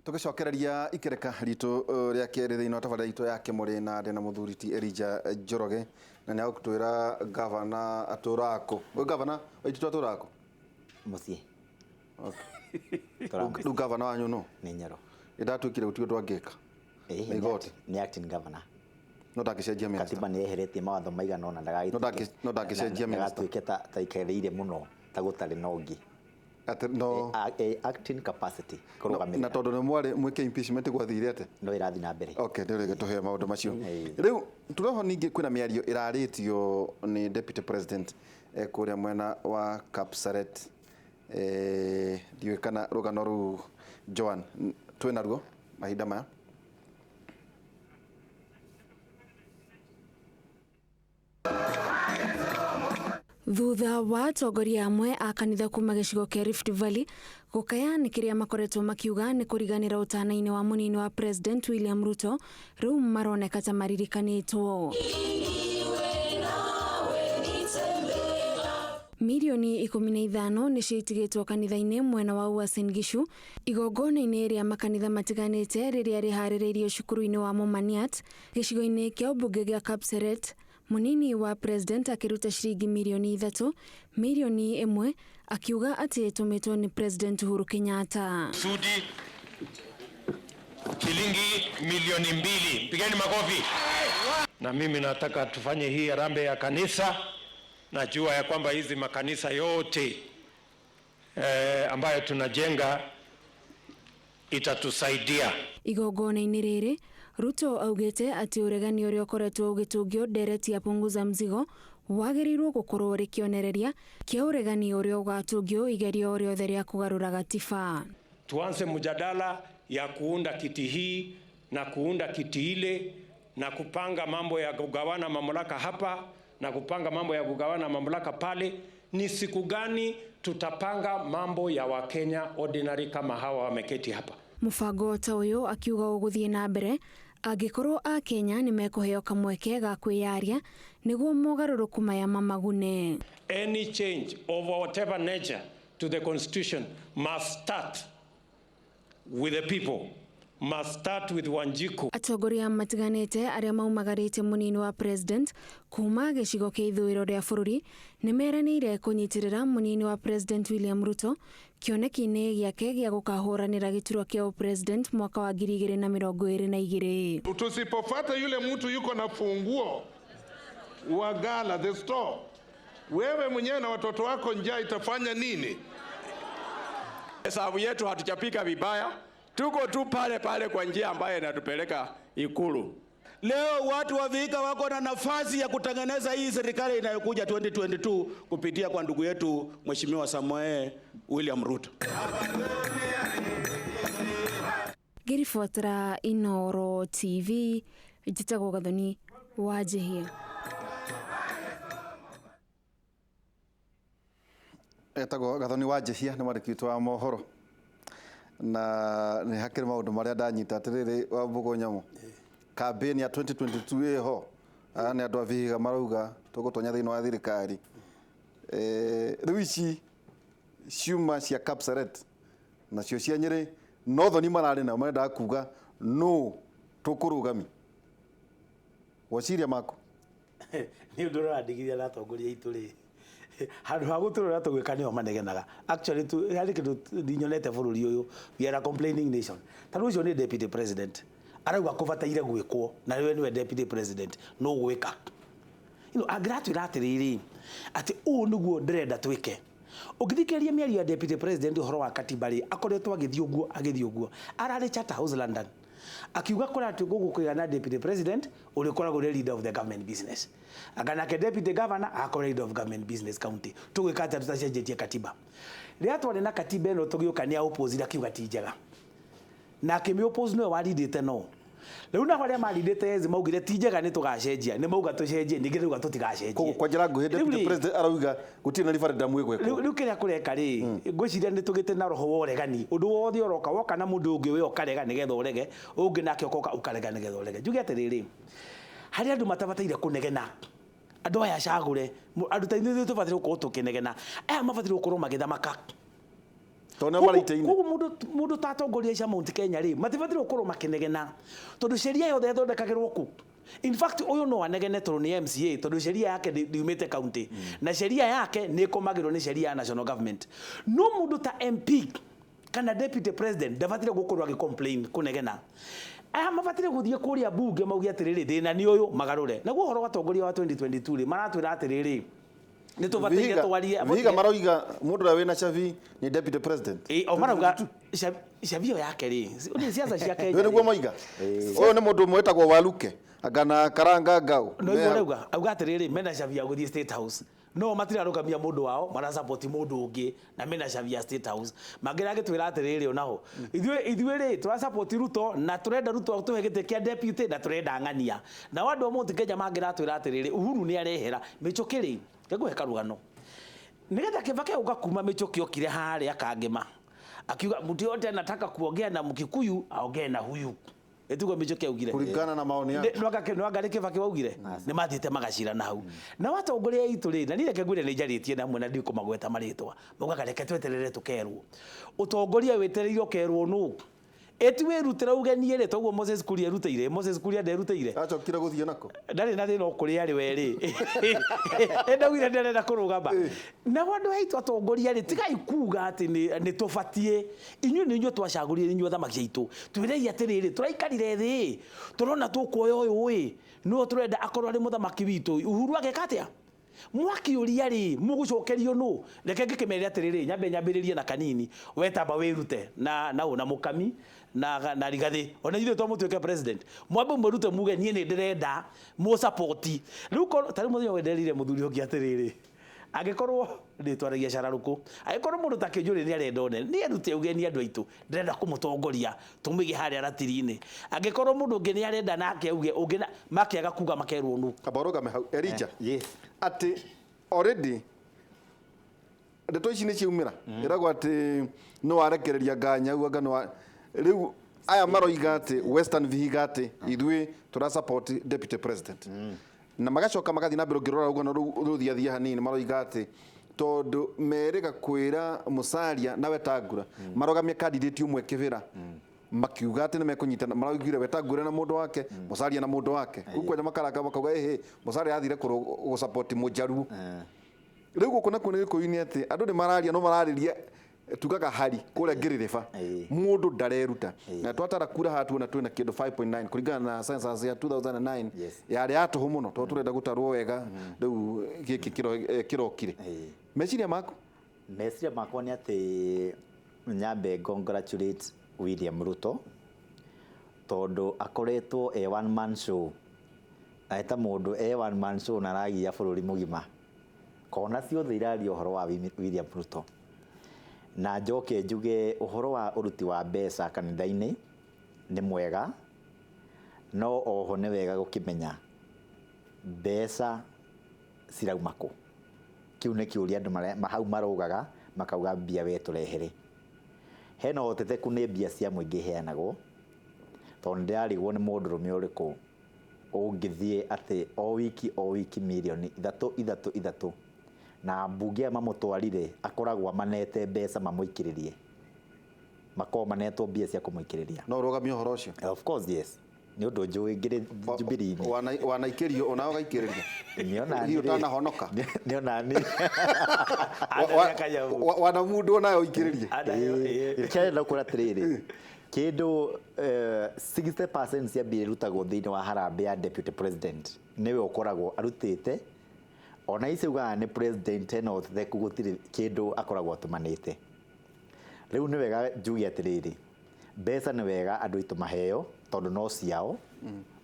Tugicokereria ikereka ritu ria keri thiini wa tabarĩra itu ya Kimuri na ndena muthuriti Elijah Njoroge na ni agutwira governor aturako governor waitu aturako muthie du governor wanyu no ni Nyaro idatwikire gutio twangika ni acting governor no ndakicenjia minister katiba ni eheretie mawatho maigana ona ndagagituike no ndakicenjia minister ndagatuike ta ikereire muno ta gutari nongi no acting capacity na tondu ni mwari mwike impeachment gwathire ate no irathi na mbere okay ndirege tuhe maundu macio riu turoho ningi kwina miario iraritio ni deputy president kuria mwena wa Kapsaret diwe kana rugano ru Joan twina ruo mahinda maya Thutha wa atongoria amwe a kanitha kuma gicigo kia Rift Valley gukaya ni kiria makoretwo makiuga ni kuriganira utana-ini wa munini wa President William Ruto riu maroneka ta maririkanitwo. Milioni 15 ni ciitigitwo kanitha-ini mwena wa Uasin Gishu igongona-ini ria makanitha matiganite riria rihaririirio cukuru-ini wa Momaniat gicigo-ini kia ubunge gia Kapseret. Munini wa president akiruta shilingi milioni 3 milioni 1 akiuga ati tumetwo ni President Uhuru Kenyatta. Sudi shilingi milioni 2. Pigeni makofi. Na mimi nataka tufanye hii harambee ya kanisa. Najua ya kwamba hizi makanisa yote ambayo tunajenga itatusaidia. Igongona-ini riri Ruto augite ati uregani uria ukoretwo ugitungio ndereti ya punguza mzigo wagirirwo gukorwo rikionereria kia uregani uria ugatungio igerio riothe ria kugarura gatiba. Tuanze mjadala ya kuunda kiti hii na kuunda kiti ile na kupanga mambo ya kugawana mamlaka hapa na kupanga mambo ya kugawana mamlaka pale. Ni siku gani tutapanga mambo ya Wakenya ordinary kama hawa wameketi hapa? Mufango ta uyu akiuga uguthie na mbere angikorwo a Kenya ni mekuheo kamweke ga kwiyaria niguo mogaruruku maya mamagune. Any change of whatever nature to the constitution must start with the people, must start with Wanjiku. Atongoria matiganite aria maumagarite munini wa president kuma gicigo kia ithuriro ria bururi ni meranire kunyitirira munini wa President William Ruto kioneki-ini giake gia gukahuranira giturwa kia president mwaka wa 2022. Tusipofuata yule mtu yuko na funguo wa gala the store, wewe mwenyewe na watoto wako njaa itafanya nini? Hesabu yetu hatujapika vibaya, tuko tu pale pale kwa njia ambayo inatupeleka Ikulu. Leo watu wa Vihiga wako na nafasi ya kutengeneza hii serikali inayokuja 2022 kupitia kwa ndugu yetu Mheshimiwa Samoei William Ruto. Girifotera Inoro TV Jitago Gathoni Wajehia. Etago Gathoni Wajehia ni mwandĩki wa mohoro na ni hakiri maundu maria ndanyita atiriri wa Mbugo Nyamu. Campaign ya 2022 eho ni andu a Vihiga marauga tugutonya thiini wa thirikari riu ici ciuma cia Kapsaret na cio cia Nyeri nothoni marari na marenda kuga no tukurugami wasiria mako ni undu randigithia na atongoria itu ri handu ha guturura tugwika nio manegenaga actually tu hari kindu ndinyonete bururi uyu we are a complaining nation taru ucio ni deputy president arauga kubataire gwikwo na wewe niwe deputy president no gwika agratwira atiriri ati u niguo ndirenda twike ugithikeria miario ya deputy president uhoro wa katiba ri akoretwo agithio guo arari Charter House London akiuga kora ati gugukwigana deputy president uri koragwo leader of the government business agana ke deputy governor akora leader of government business county tugwika ati tutacenjetie katiba ria twari na katiba eno tugioka ni opposite akiuga ti njega na kimi oppose no walidite no riu na baria malidite yezi maugire ti njega ni tugacenjia ni mauga tucenjie ningi riu tutigacenjie kwa njira nguhi deputy president arauga gutina referendum igwekwo riu kiria kureka ri ngwiciria ni tugite na roho woregani undu wothe oroka woka na mundu ungi we okarega nigetha urege ungi nake okoka ukarega nigetha urege njuge atiriri hari andu matabataire kunegena andu aya cagure andu ta ithuĩ tũbataire gũkorwo tũkĩnegena aya mabataire gũkorwo magĩthamaka Tone maraiteine. Koguo mundu tatongoria cia Mount Kenya ri matibatire gukorwo makinegena tondu sheria yothe yathondekagirwo ku. In fact uyu no anegene tondu ni MCA tondu sheria yake ndiumite county na sheria yake ni komagirwo ni sheria ya national government. No mundu ta MP kana deputy president ndabatire gukorwo agicomplain kunegena. Mabatire guthie kuria bunge maugi atiriri thina ni uyu magarure. Naguo horo watongoria wa 2022 ri maratwira atiriri ni tubataire twarie Vihiga maroiga mundu ra wina chavi ni deputy president. O marauga chavio yake ri ni siasa cia Kenya. Wewe niguo moiga uyu ni mundu mwetagwo Waluke agana karanga ngau no igorauga auga atiriri mena chavia guthie State House no matira rukamia mundu wao mara support mundu ungi na mena chavia State House magira gitwira atiriri onaho ithuĩ ri tura support Ruto na turenda Ruto tuhe gite kia deputy na turenda ng'ania na wandu wa Mount Kenya magira twira atiriri Uhuru ni arehera michukiri keguhe karugano nigetha Kibaki uga kuma michuki okire hari akangema akiuga mtu yote anataka kuongea na Mkikuyu aongee na huyu etugo michuki augire kulingana na maoni yake no anga Kibaki waugire ni mathite magacira na hau na watongoria itu ri na nire kegwire ni njaritie na mwe na ndiko magweta maritwa mugaga reke tweterere tukerwo utongoria wetereiro kerwo nu etwe rutira ugenie ri toguo Moses Kuria rutire Moses Kuria nderutire acokire guthie nako ndari na thina okuri ari weri endawire nderenda kurugamba na wandu haitu atongoria ri tigai kuga ati ni tubatie inyu ni inyu twacagurire inyu thamaki aitu twirei atiriri turaikarire thi turona tukuoya uyu wi no turenda akorwo ari muthamaki witu Uhuru agekatia mwakiuria ri mugucokerio no reke ngikimere atiriri nyambiririe na kanini wetamba wirute na una mukami na Rigathi ona ithe to mutuike president mwambe murute muge nie ni ndirenda mu support riu tari muthenya wenderire muthuri ungi atiriri agikorwo nditwaragia cararuku agikorwo mundu ta Kinjuri ni arenda one ni erute ugeni andu aitu ndirenda kumutongoria tumige haria ratirini agikorwo mundu ungi ni arenda nake auge ungina makiaga kuga makerwo nu aboroga me Elija Yes. ati already ndeto ici ni ciumira iragwo ati no arekereria nganya uga no riu aya maroiga ati Western Vihiga ati ithui tura support deputy president na magacoka magathi na mbere ngirora ugo no ruthiathia hanini maroiga ati tondu merega kwira Musalia na Wetangula marogamia candidate umwe kivira makiuga ati nimekunyitana maraugire Wetangula na mundu wake Musalia na mundu wake ukwaja makaraka bakauga Musalia athire ku support mujaru riu guko nakwo ni kuini ati andu ni mararia no marariria tugaga hari kuria ngiririba mundu ndareruta na twatara kura hatu na twina kindu 5.9 kuringana na census ya 2009 yari atuhu muno to turenda gutarwo wega riu giki kirokire meciria mako ni ati nyambe congratulate William Ruto tondu akoretwo one man show aita mundu one man show na ragia bururi mugima kona ciothe irario horo wa William Ruto na njoke njuge uhoro wa uruti wa mbeca kanitha-ini ni mwega no oho ni wega gukimenya mbeca cirauma ku kiu ni kiuria andu mahau marugaga makauga mbia we turehere hena hoteteku ni mbia cia muingi heanagwo tondu ndirarigwo ni mundurume uriku ungithie ati o wiki milioni ithatu na mbunge mamutwarire akoragwo amanete mbeca mamuikiririe mako manetwo mbia cia kumuikiriria no rogamio horo ucio of course yes ni undu njui ngire Jubilee wanaikirio ona ugaikiriria niona hiyo tana honoka niona ni wana mundu nayo ikiririe kenda kura tiriri kindu 60% cia mbia rutagwo thiini wa harambe ya deputy president niwe ukoragwo arutite ona icauga ni president no theku gutiri kindu akoragwo tumanite riu ni wega njugi atiriri mbeca ni wega andu itu maheo tondu no ciao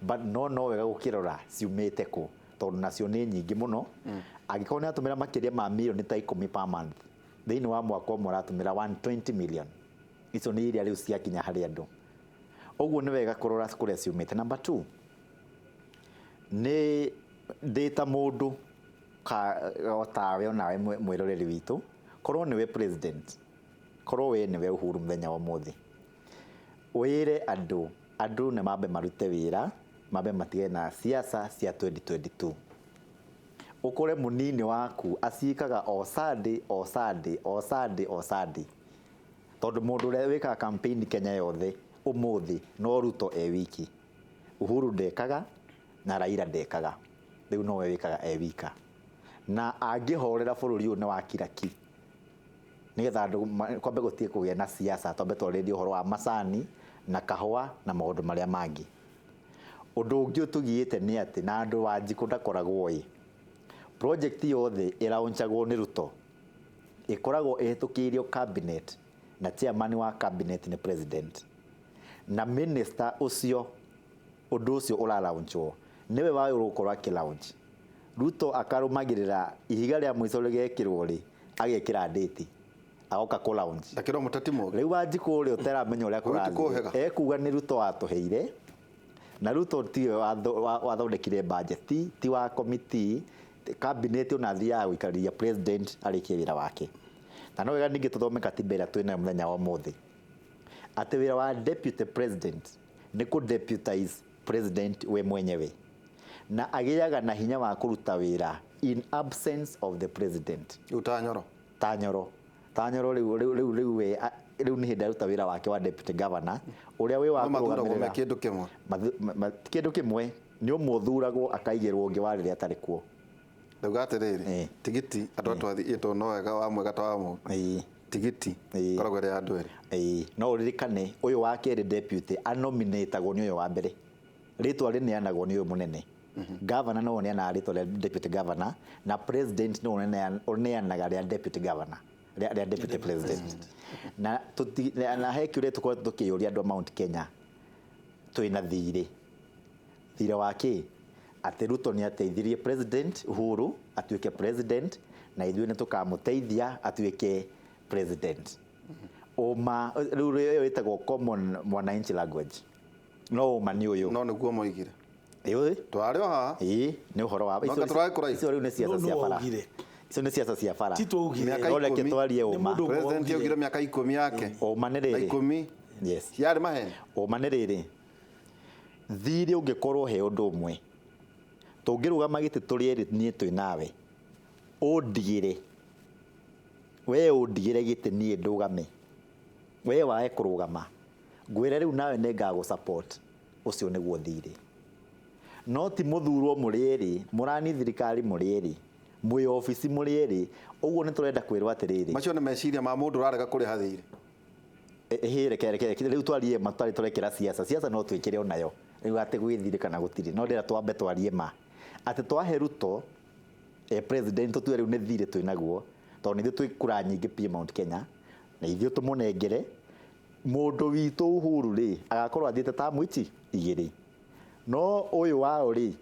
but no wega gukirora ciumite ku tondu nacio ni nyingi muno angikorwo ni atumira makiria ma milioni ta 10 per month thiini wa mwaka umwe aratumira 120 million icio ni iria riu ciakinya hari andu uguo ni wega kurora kuria ciumite. Number 2 ni data mundu otawe onawe mwiroreri witu korwo niwe president korwo we niwe Uhuru muthenya wa muthi wire andu ne mabe marute wira mabe matige na siasa cia 2022 ukore munini waku acikaga o Sunday tondu mundu uria wikaga campaign Kenya yothe umuthi no Ruto wiki, Uhuru ndekaga na Raila ndekaga, riu no we wikaga wika, na angihorera bururi uyu ni wa kiraki nigetha andu kwambe gutie kugia na siasa twambe twarĩrie uhoro wa macani na kahua na maundu maria mangi. Undu ungi utugiite ni ati na andu wa Njikũ ndakoragwo project yothe iraunchagwo ni Ruto ikoragwo ihitukirio cabinet na chairman wa cabinet ni president na minister ucio undu ucio uralaunchwo niwe wawe urukorwo akilaunch. Ruto akarumagirira ihiga ria mwico rigekirwo ri agekira date agoka ku launch ndakiro mutatimo riu wa Njikũ ri uteramenya uria kurathi ekuga ni Ruto atuheire na Ruto ti wathondekire budget ti wa committee cabinet ona thia gwikaria president arikie wira wake. Na no wega ningi tuthome katiba ira twina muthenya wa muthi ati wira wa deputy president ni ku deputize president we mwenyewe na agiaga na hinya wa kuruta wira in absence of the president. Tanyoro riu ni hinda ruta wira wake wa deputy governor uria wi wa kurugamirira kindu kimwe ni umuthuragwo akaigirwo ungi wa riria atari kuo. Ndauga atiriri tigiti andu atwathitwo no wega wa mwega twa mu tigiti koragwo ri andu eri no uririkane uyu wa keri deputy anominatagwo ni uyu wa mbere ritwa rineanagwo ni uyu munene governor no neana ritwa ria deputy governor na president no neanaga ria deputy governor ria deputy president na hekire tukore tukiyuria andu Mount Kenya twina thire wake ati Ruto ni ateithirie president Uhuru atuike president na ithuĩ nĩ tukamuteithia atuike president. Uma riu itagwo common mwananchi language no uma ni uyu no niguo moigire twari ha ni uhoro wa icio riu ni siasa cia bara icio ni siasa cia bara reke twarie uma president yogire miaka 10 yake uma ni riri 10 yes yari maheni uma ni riri thiri ungikorwo he undu umwe tungirugama giti turi eri nie twi nawe undigire we undigire giti nie ndugame we wae kurugama ngwire riu nawe ne ngago support ucio niguo thiri no ti muthurwo muri eri murani thirikari muri eri mwi office muri eri uguo ni turenda kwirwa atiriri macio ni meciria ma mundu urarega kuri hathiri reke riu twarie matari turekera siasa no twikire onayo riu ati gwithire kana gutiri no ndira twambe twarie ma ati twahe Ruto president tu riu ni thire twinaguo tondu ithu twi kura nyingi pia Mount Kenya na ithuĩ tumunengere mundu witu Uhuru ri agakorwo athiĩte tamu ici igĩrĩ no uyu wao ri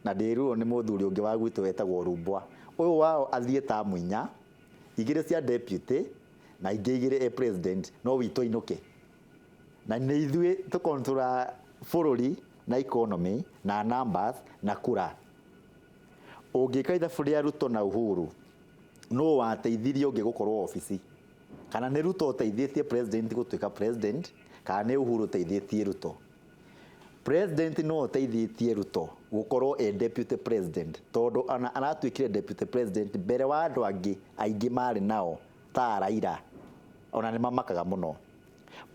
na ndiruo ni muthuri ungi wa gwitu wetagwo Rumbwa uyu wao athiĩ tamu 4 igĩrĩ cia deputy na ingĩ igĩrĩ president no witu inuke na nĩ ithuĩ tukontrol bururi na economy na numbers na kura ungikaitha bũrũri Ruto na Uhuru no wateithirie ungi gukorwo office kana ni Ruto uteithĩtie president gutuika president kana ni Uhuru uteithĩtie Ruto. President no uteithĩtie Ruto gukorwo deputy president tondu anatuikire deputy president mbere wa andu angi aingi mari nao ta Raila ona ni mamakaga muno.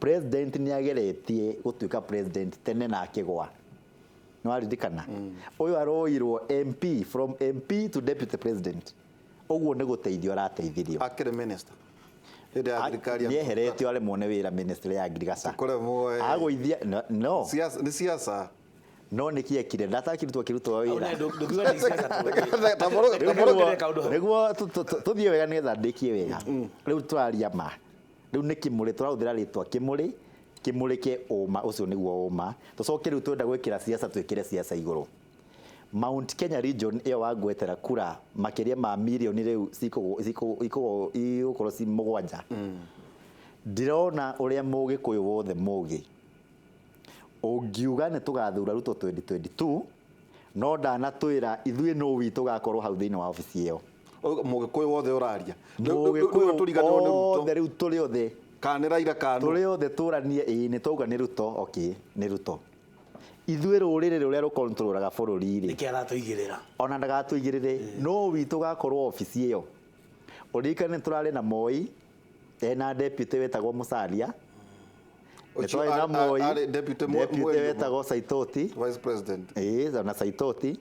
President ni ageretie gutuika president tene na akigwa no aridikana uyu aroirwo MP from MP to deputy president uguo ni guteithio arateithirio akire minister ni eheretio ale muone wira ministry ya agriculture agũithia no ni siasa no ni kiekire ndatakirutwo kirutwo wira niguo tuthie wega nigetha ndikie wega riu twaria ma riu ni kimuri turahuthira ritwa kimuri ke uma ucio niguo uma tucoke riu twenda gwikira siasa twikire siasa iguru. Mount Kenya region iyo wagwetera kura makiria ma milioni riu ikukorwo si mugwanja ndirona uria mugikuyu wothe mugi ungiuga ni tugathura Ruto 2022 no ndanatwira ithuĩ no witu gakorwo hau thiini wa office iyo mugikuyu wothe uraria mugikuyu turiganirwo ni Ruto riu turi othe kana Raila kana turi othe turanie ni twauga ni Ruto okay ni Ruto ithuĩ rũrĩrĩ rũrĩa rũkontrolaga bũrũri rĩ nĩkĩaratuigĩrĩra ona ndagatuigĩrĩre no witũ gakorwo office iyo ũrikane turarĩ na Moi ena deputy wetagwo Musalia Ucio Nitwari na Moi arĩ deputy deputy Mweri wetagwo Saitoti vice president na Saitoti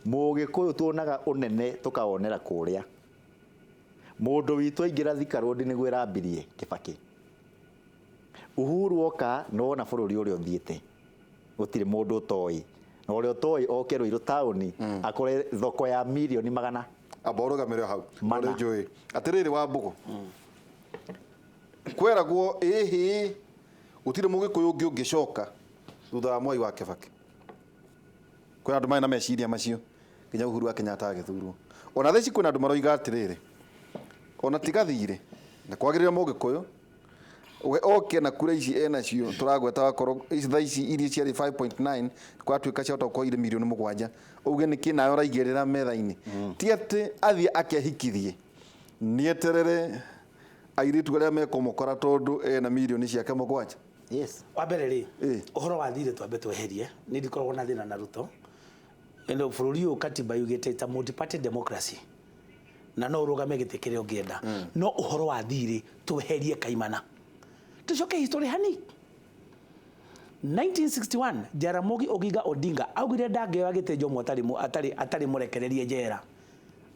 Mũgĩkũyũ tuonaga ũnene tukawonera kũrĩa mũndũ witũ aingira Thika Road nĩguo ĩrambirie Kibaki Uhuru oka nona bũrũri ũrĩa ũthiĩte gũtirĩ mũndũ ũtoĩ na ũrĩa ũtoĩ oke Ruiru taũni akore thoko ya milioni 100 aborũgamĩre hau Mana. njũĩ atĩrĩrĩ wa Mbugu kweragwo ĩhĩ gũtirĩ Mũgĩkũyũ ũngĩ ũngĩcoka thutha wa Mwai wa Kibaki kwĩna andũ marĩ na meciria macio nginya Uhuru wa Kenyatta agĩthurwo ona theci kwĩna andũ maroiga atĩrĩrĩ ona tigathire na kwagĩrĩra Mũgĩkũyũ we oke na kura ici enacio turagweta wakorwo thaa ici iria ciarĩ 5.9 kwatuĩka ciahota gũkorwo irĩ milioni 7 uge nĩkĩ nayo raigĩrĩra metha-inĩ ti atĩ athiĩ akehikithie nieterere airĩtu arĩa mekomokora tondũ ena milioni ciake 7 yes wa mbere rĩ ũhoro wa thirĩ twambe tweherie nĩ ndikoragwo na thĩna na Ruto eno bũrũri ũyũ katiba yugĩte ta multi-party democracy na no ũrũgame gĩtĩ kĩrĩa ũngĩenda no ũhoro wa thirĩ tweherie kaimana tucoke history hani 1961 Jaramogi Oginga Odinga augire ndangĩoya gĩtĩ Jomo atarĩ mũrekererie njera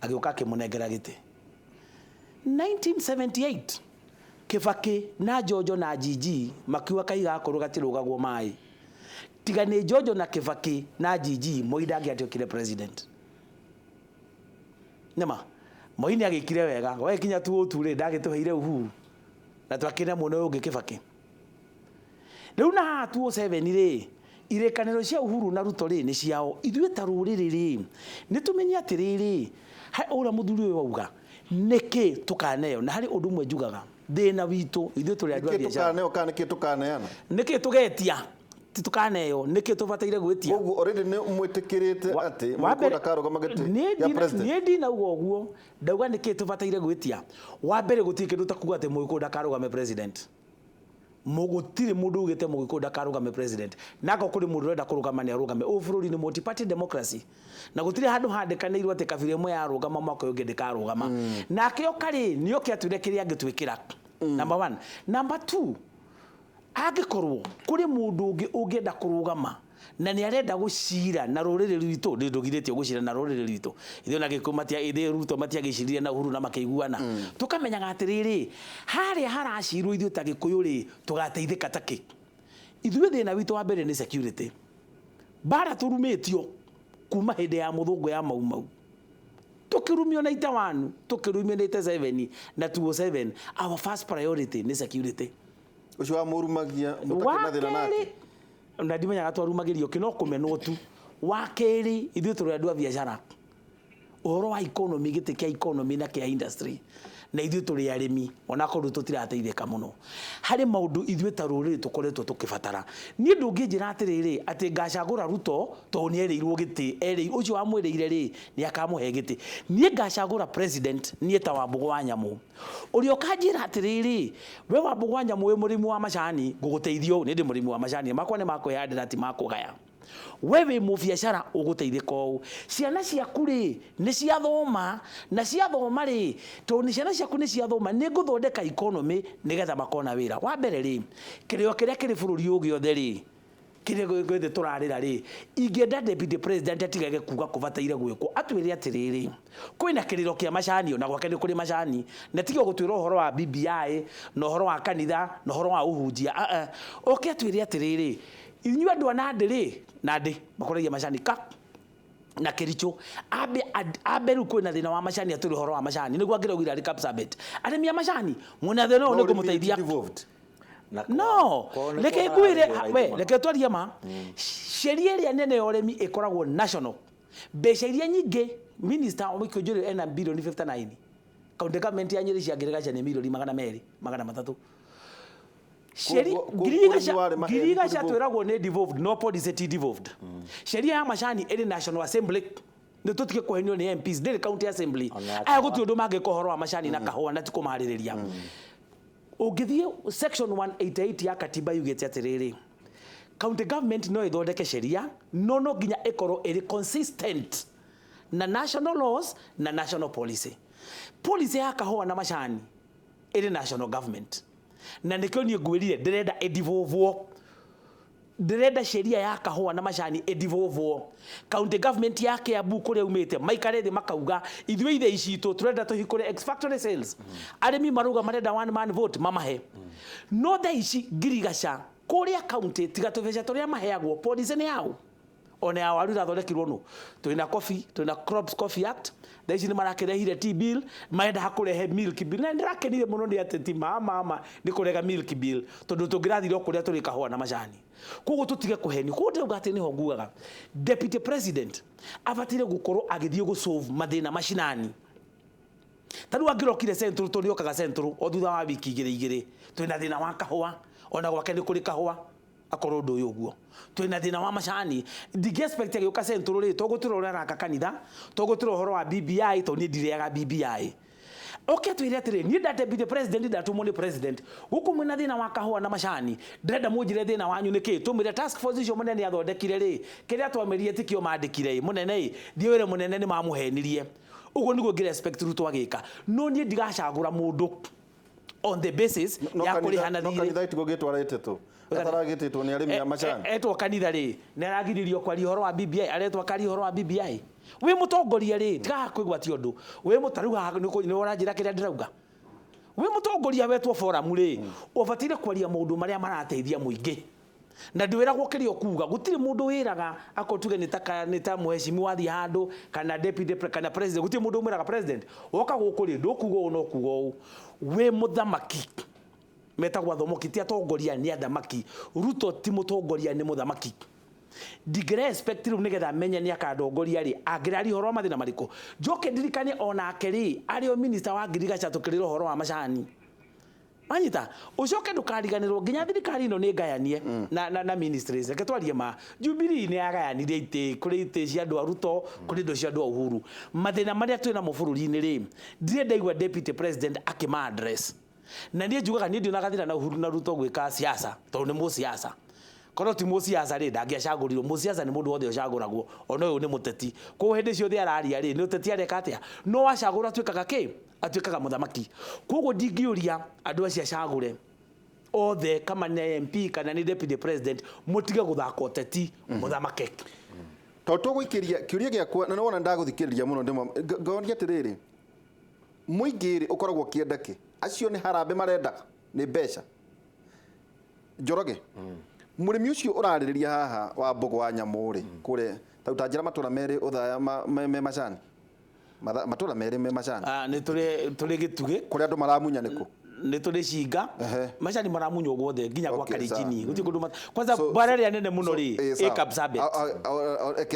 agĩũka akĩmũnengera gĩtĩ 1978 Kibaki na Jojo na Gigi makiuga kaiga akorwo gatirũgagwo mai tiga nĩ Jojo na Kibaki na Gigi Moi ndangĩatuĩkire president nema Moi nĩ agĩkire wega we kinya tu ũture ndagĩtũheire Uhuru na twakĩna mũno ũngĩ Kibaki rĩu na 2007 rĩ irekanĩro cia Uhuru na Ruto rĩ nĩ ciao ithuĩ ta rũrĩrĩ rĩ nĩ tũmenye atĩrĩrĩ ũrĩa mũthuri ũyũ wauga nĩkĩ tukaneo na harĩ ũndũ ũmwe njugaga thĩna witũ ithuĩ tũrĩ andũ a biacara nĩkĩ tukaneana nĩkĩ tũgetia ti tukaneo nĩkĩ tũbataire gwĩtia ũguo already nĩ mwĩtĩkĩrĩte atĩ Mũgĩkũyũ ndakarũgama gĩtĩ ya president niĩ ndinauga ũguo ndauga nĩkĩ tũbataire gwĩtia wa mbere gũtirĩ kĩndũ ta kuga atĩ Mũgĩkũyũ ndakarũgame president gũtirĩ mũndũ ugĩte Mũgĩkũyũ ndakarũgame president nako kũrĩ mũndũ ũrenda kũrũgama nĩ arũgame ũbũrũri nĩ multi party democracy na gũtirĩ handũ handĩkanĩirwo atĩ kabira ĩmwe yarũgama mwaka ũngĩ ndĩkarũgama nake okarĩ nĩ oke atwĩre kĩrĩa angĩtwĩkĩra number 1 number 2 angĩkorwo kũrĩ mũndũ ũngĩ ũngĩenda kũrũgama na nĩ arenda gũcira na rũrĩrĩ rwitũ nĩ ndũgirĩtio gũcira na rũrĩrĩ rwitũ ithuĩ na Gĩkũyũ ithuĩ Ruto matiagĩcirire na Uhuru na makĩiguana tũkamenyaga atĩrĩrĩ harĩa haracirwo ithuĩ ta Gĩkũyũ rĩ tũgateithĩka takĩ ithuĩ thĩna witũ wa mbere nĩ security bara tũrumĩtio kuma hĩndĩ ya mũthũngũ ya mau tukirumio na 81 tukirumio na 87 na 207 our first priority ni security ucio wa murumagia mutakena thina nake na ndimenyaga twarumagĩrio kino kumenwo tu wa kerĩ ithuĩ tũrĩ andũ a biacara ũhoro wa economy gĩtĩ kĩa economy na kĩa industry na ithuĩ tũrĩ arĩmi ona korwo tũtirateithĩka mũno harĩ maũndũ ithuĩ ta rũrĩrĩ tũkoretwo tũkĩbatara niĩ ndũngĩnjĩra atĩrĩrĩ atĩ ngacagũra Ruto tondũ nĩ erĩirwo gĩtĩ ũcio wamwĩrĩire rĩ nĩ akamũhe gĩtĩ niĩ ngacagũra president niĩ ta Wambũgũ wa Nyamũ ũrĩa ũkanjĩra atĩrĩrĩ we Wambũgũ wa Nyamũ wĩ mũrĩmi wa macani ngũgũteithio nĩ ndĩ mũrĩmi wa macani makwa nĩ makwĩyandĩra ti makũgaya we wĩ mũbiacara ũgũteithĩka ũũ ciana ciaku rĩ nĩ ciathoma na ciathoma rĩ tondũ nĩ ciana ciaku nĩ ciathoma nĩ ngũthondeka economy nĩgetha makona wĩra wa mbere rĩ kĩrĩo kĩrĩa kĩrĩ bũrũri ũyũ gĩothe rĩ kĩrĩa gĩothe tũrarĩra rĩ ingĩenda deputy president atigage kuga kũbataire gwĩkwo atwĩre atĩrĩrĩ kwĩna kĩrĩro kĩa macani ona gwake nĩ kũrĩ macani na tiga gũtwĩra ũhoro wa BBI na ũhoro wa kanitha na ũhoro wa ũhunjia oke atwĩre atĩrĩrĩ inyuĩ andũ anandĩ rĩ na ndĩ makoragia macani ka na Kericho abe rĩu kwĩna thĩna wa macani atũrĩ ũhoro wa macani nĩguo angĩraugire arĩ Kapsabet arĩmi a macani mwena thĩna ũyũ nĩ kũmũteithia no reke ngwĩre we reke twarie ma sheria ĩrĩa nene ya ũrĩmi ĩkoragwo national mbeca iria nyingĩ minister Mũikũnjũrĩ ena bilioni 59 county government ya Nyĩrĩ ciangĩrĩgacia nĩ milioni 200 300 Girigasha twĩragwo nĩ devolved no policy ti devolved sheria ya macani ĩrĩ national assembly nĩ tũtige kũhenio nĩ MPs ndĩrĩ county assembly aya gũtirĩ ũndũ mangĩka ũhoro wa macani na kahũa na tikũmarĩrĩria ũngĩthiĩ section 188 ya katiba yugĩte atĩrĩrĩ county government no ĩthondeke sheria no nginya ĩkorwo ĩrĩ consistent na national laws na national policy ya kahũa na macani ĩrĩ national government na nĩkĩo niĩ ngwĩrire ndĩrenda ĩndivũvwo ndĩrenda sheria ya kahũa na macani ĩndivũvwo county government ya Kiambu kũrĩa umĩte maikare thĩ makauga ithuĩ ithe icitũ tũrenda tũhingũre ex factory sales arĩmi marauga marenda one man vote mamahe no thaa ici ngirigaca kũrĩa county tiga tũbeca tũrĩa maheagwo policy nĩ yao ona ya waru irathondekirwo no twina coffee twina crops coffee act thaa ici nĩ marakĩrehire tea bill marenda hakũrehe milk bill na ndĩrakenire mũno nĩ ateti mama nĩ kũrega milk bill tondũ tũngĩrathire kũrĩa tũrĩ kahũa na macani koguo tũtige kũheni koguo ndĩrauga atĩ nĩho nguaga deputy president abatire gũkorwo agĩthiĩ gũsolve mathĩna macinani tarĩu angĩrokire central tũrĩokaga central o thutha wa wiki igĩrĩ twĩna thĩna wa kahũa ona gwake nĩ kũrĩ kahũa akorwo ũndũ ũyũ ũguo twĩna thĩna wa macani ndingĩexpect agĩũka central rĩ tũgũtũra ũrĩa araka kanitha tũgũtũra ũhoro wa BBI tondũ niĩ ndirĩaga BBI okay twĩre atĩrĩ niĩ nda deputy president ndatumwo nĩ president gũkũ mwĩna thĩna wa kahũa na macani ndĩrenda mũnjĩre thĩna wanyu nĩkĩ tũmĩre task force icio mũnene athondekire rĩ kĩrĩa twamĩrire tikio mandĩkire mũnene thiĩ wĩre mũnene nĩ mamũhenirie ũguo nĩguo ngĩrespect rutwo agĩka no niĩ ndigacagũra mũndũ on the basis ya kũrĩhana thirĩ no kanitha itigo gĩtwarĩte tu ataragĩtĩtwo nĩ arĩmi a macani etwo kanitha rĩ nĩ aragiririo kwaria ũhoro wa BBI aretwo kwaria ũhoro wa BBI wĩ mũtongoria rĩ tiga kwĩgwatia ũndũ wĩ mũtaru haha nĩ ũranjĩra kĩrĩa ndĩrauga wĩ mũtongoria wetwo forum rĩ ũbataire kwaria maũndũ marĩa marateithia mũingĩ na ndĩwĩragwo kĩrĩa kuga gũtirĩ mũndũ wĩraga akotuge nĩ ta mũhecimu wathiĩ handũ kana deputy kana president gũtirĩ mũndũ umĩraga president woka gũkũ rĩ ndũkuga ũũ no kuga ũũ wĩ mũthamaki metagwo athomoki ti atongoria nĩ athamaki Ruto ti mũtongoria nĩ mũthamaki ndigĩre expect rĩu nĩgetha menye nĩ akandongoria rĩ angĩraria ũhoro wa mathĩna marĩkũ njoke ndirikane onake rĩ arĩ o minister wa ngirigaca tũkĩrĩra ũhoro wa macani Anyita ucoke ndukariganirwo nginya thirikari ino nĩ ngayanie na ministries reke twarie ma Jubilee nĩ agayanirie itĩ kũrĩ itĩ cia andũ a Ruto kũrĩ indo cia andũ a Uhuru mathĩna marĩa twĩna mũbũrũri-inĩ rĩ ndirĩ ndaigua deputy president akĩma address na niĩ njugaga niĩ ndionaga thĩna na Uhuru na Ruto gwĩka siasa tondũ nĩ mũsiasa korwo ti mũsiasa rĩ ndangĩacagũrirwo mũsiasa nĩ mũndũ wothe ũcagũragwo ona ũyũ nĩ mũteti koguo hĩndĩ ciothe araria rĩ nĩ ũteti areka atĩa no acagũra atuĩkaga kĩ atuĩkaga mũthamaki koguo ndingĩũria andũ acio acagũre othe kama nĩ MP kana nĩ deputy president mũtige gũthaka ũteti mũthamake to tũgũikĩria kĩũria gĩakwa na wona ndagũthikĩrĩria mũno ndĩmo ngoria atĩrĩrĩ mũingĩ rĩ ũkoragwo kĩenda kĩ acio nĩ harambe marenda nĩ mbeca Njoroge mũrĩmi ũcio ũrarĩrĩria haha wa mbogo wa nyamũ rĩ kũrĩa tautanjĩra matũra merĩ ũthaya me macani matũra merĩ me macani nĩ tũrĩ gĩtugĩ kũrĩa andũ maramunya nĩkũ nĩ tũrĩ cinga macani maramunywo guothe nginya kwa Kalenjini gũtirĩ kũndũ kwanza bara ĩrĩa nene mũno rĩ Kapsabet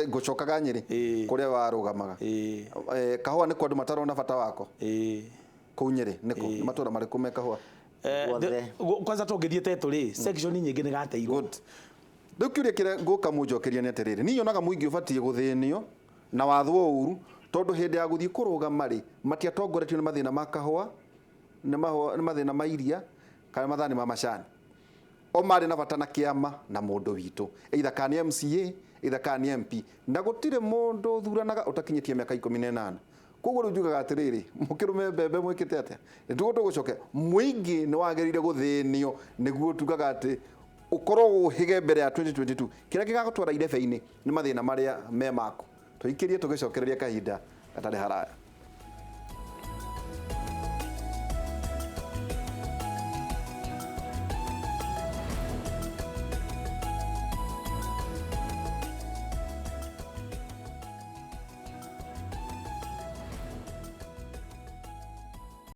ngũcokaga Nyĩrĩ kũrĩa warũgamaga kahũa nĩ kwa andũ matarona bata wako kũu Nyĩrĩ nĩkũ matũra marĩkũ me kahũa kwanza tũngĩthiĩte tũrĩ section nyingĩ nĩ gateirwo rĩu kĩũria kĩrĩa ngũka mũnjokeria nĩ atĩrĩrĩ niĩ nyonaga mũingĩ ũbatiĩ gũthĩnio na wathwo ũru tondũ hĩndĩ ya gũthiĩ kũrũgama rĩ matiatongoretio nĩ mathĩna ma kahũa nĩ mathĩna ma iria kana mathĩna ma macani o marĩ na bata na kĩama na mũndũ witũ either kana MCA either kana MP na gũtirĩ mũndũ thuranaga ũtakinyĩtie mĩaka 18 koguo rĩu njugaga atĩrĩrĩ mũkĩrũme mbembe mwĩkĩte atĩa nĩtũgũcoke mũingĩ nĩ wagĩrĩire gũthĩnio nĩguo tugaga atĩ ũkorwo ũhĩge mbere ya 2022 kĩrĩa gĩgagũtwara irebe-inĩ nĩ mathĩna marĩa me mako tũikĩrie tũgĩcokereria kahinda gatarĩ haraya